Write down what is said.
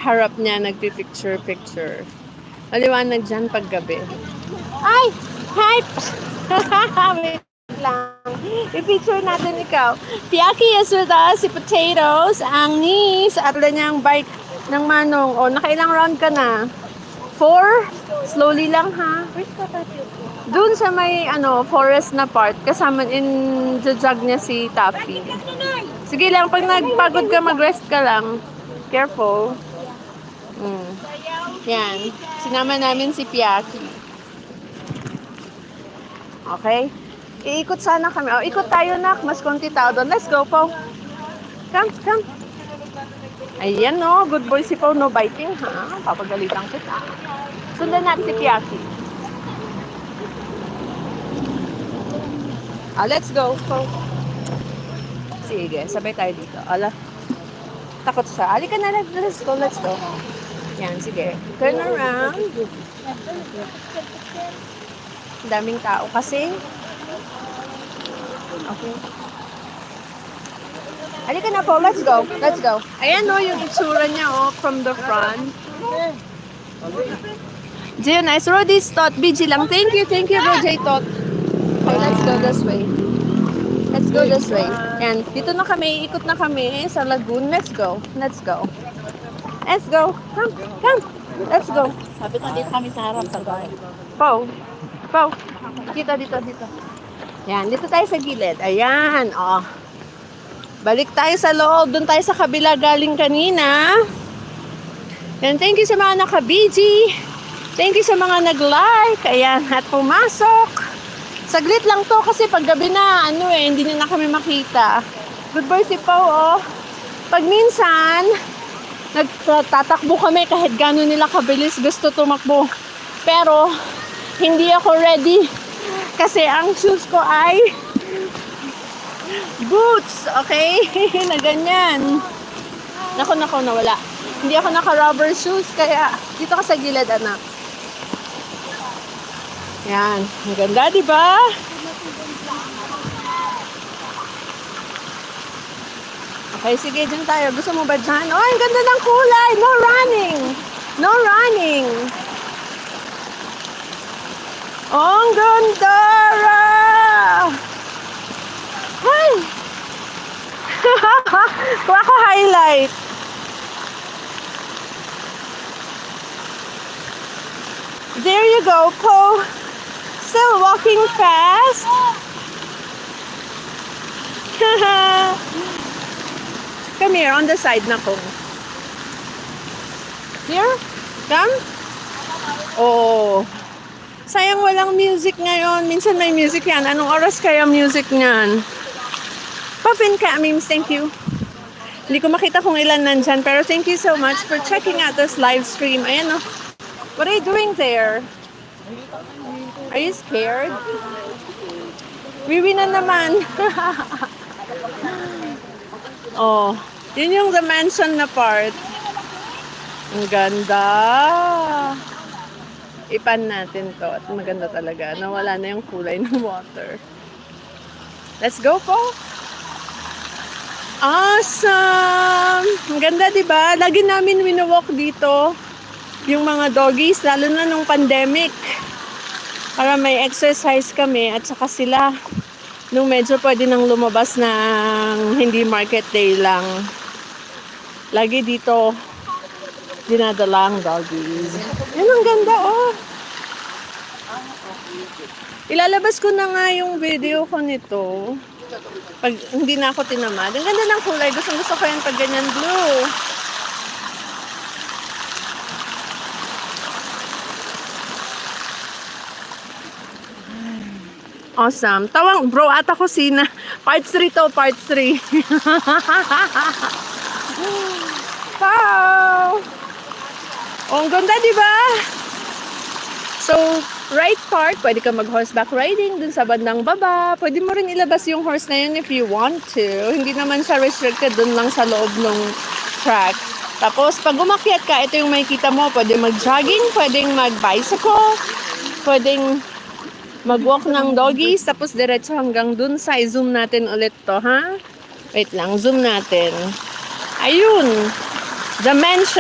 harap niya nagpipicture-picture. Maliwanag dyan pag gabi. Ay! Hi! Wait lang. I-picture natin ikaw. Piaki is with us, si Potatoes, ang niece, at wala niyang bike ng Manong. O, nakailang round ka na? 4? Slowly lang, ha? Doon sa may, forest na part, kasama jog niya si Taffy. Sige lang, pag nagpagod ka, mag-rest ka lang. Careful. Yan. Sinama namin si Piaki. Okay? Iikot sana kami. Oh, ikot tayo, nak. Mas konti tao doon. Let's go, Pau. Come, come. Ayan, no. Good boy si Pau. No biting, ha? Papagalitan kita. Sundan natin si Piaki. Let's go, Pau. Sige, sabay tayo dito. Ala. Takot siya. Halika na, let's go, let's go. Yan, sige. Turn around. Daming tao kasi. Okay. Halika na po, let's go. Let's go. Ayan o, yung itsura niya from the front. Gio, nice. Rody's Tot. BG lang. Thank you, Bro J Tot. Okay, let's go this way. Let's go this way. Yan, dito na kami, ikot na kami sa lagoon. Let's go. Let's go. Let's go. Come, come. Let's go. Sabi ko, dito kami sa harap sa bahay. Pau. Pau. Dito. Yan, dito tayo sa gilid. Ayan, Balik tayo sa loob. Doon tayo sa kabila galing kanina. Yan, thank you sa mga naka-BG. Thank you sa mga nag-like. Ayan, at pumasok. Saglit lang to kasi pag gabi na, hindi na kami makita. Good boy si Pau, Pag minsan, nagtatakbo kami kahit gano'n nila kabilis gusto tumakbo. Pero, hindi ako ready. Kasi ang shoes ko ay boots, okay? Na ganyan. Nako, nawala. Hindi ako naka-rubber shoes, kaya dito ka sa gilid, anak. Yan. Ang ganda, di ba? Okay, sige, dyan tayo. Gusto mo ba dyan? Oh, ang ganda ng kulay. No running. No running. Oh, ang ganda! Ay! Kuha ko highlight. There you go, Po. Still walking fast. Come here, on the side na ko. Here? Come? Oh. Sayang walang music ngayon. Minsan may music yan. Anong oras kaya music niyan? Puffin ka, memes. Thank you. Hindi ko makita kung ilan nandyan. Pero thank you so much for checking out this live stream. Ayan, What are you doing there? Are you scared? Wiwi na naman. Yun yung the mansion na part. Ang ganda. Ipan natin to at maganda talaga. Nawala na yung kulay ng water. Let's go po. Awesome! Ang ganda, diba? Lagi namin winawalk dito yung mga doggies, lalo na nung pandemic. Para may exercise kami at saka sila nung medyo pwede nang lumabas ng hindi market day lang. Lagi dito dinadala ang doggies. Yan, ang ganda, Ilalabas ko na nga yung video ko nito. Pag hindi na ako tinamad. Ang ganda ng kulay. Gusto ko yan pag ganyan blue. Awesome. Tawang bro ata ko sina. Part 3 to, part 3. Wow! Ang ganda, di ba? So, right part, pwede ka mag-horseback riding dun sa bandang baba. Pwede mo rin ilabas yung horse na yun if you want to. Hindi naman siya restricted dun lang sa loob ng track. Tapos, pag umakyat ka, ito yung makikita mo. Pwede mag-jogging, pwedeng mag-bicycle, pwedeng mag-walk ng doggies, tapos diretso hanggang dun sa zoom natin ulit to, ha? Wait lang, zoom natin. Ayun! The mansion.